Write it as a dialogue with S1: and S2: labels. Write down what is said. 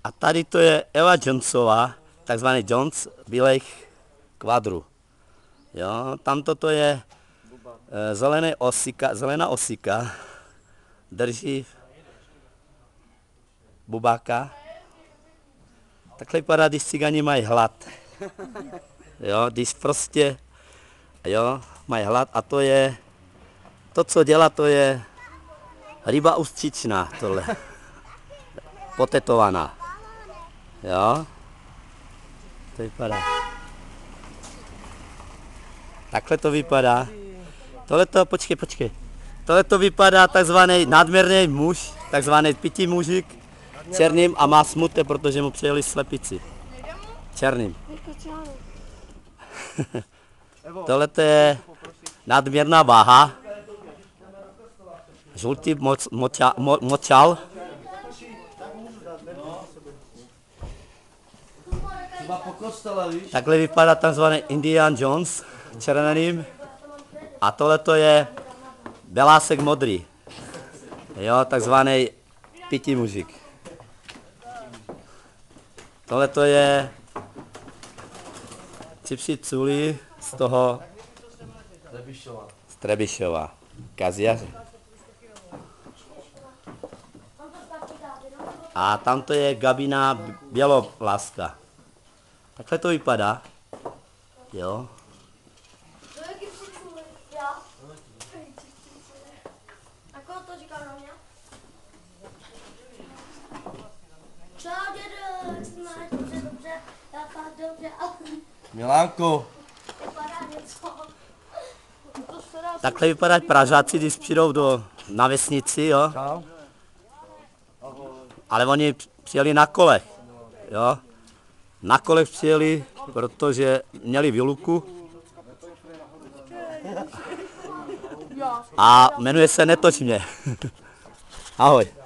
S1: A tady to je Eva Jonesová, takzvaný Jones bílejch kvadru. Jo, tamto to je zelená osika, drží bubáka. Takhle vypadá, když cigani mají hlad. Jo, když prostě, jo, mají hlad a to je, to, co dělá, to je ryba ustřičná, tohle. Potetovaná. Jo, to vypadá. Takhle to vypadá. Tohleto, počkej. Tohleto vypadá takzvaný nadměrný muž, takzvaný pití mužik, černým a má smutné, protože mu přijeli slepici. Černým. Tohleto je nadměrná váha. Žlutý močal. Takhle vypadá takzvaný Indian Jones červeným. A tohleto je belásek modrý. Jo, takzvaný pití mužik. Tohleto je Cipši Culi z toho z Trebišova. Kaziaře. A tamto je Gabina Běloláska. Takhle to vypadá. Jo.
S2: Milánko.
S1: Takhle vypadají Pražáci, když přijdou na vesnici, jo. Ale oni přijeli na kolech, jo. Na kolech přijeli, protože měli výluku. A jmenuje se Netoč mě. Ahoj.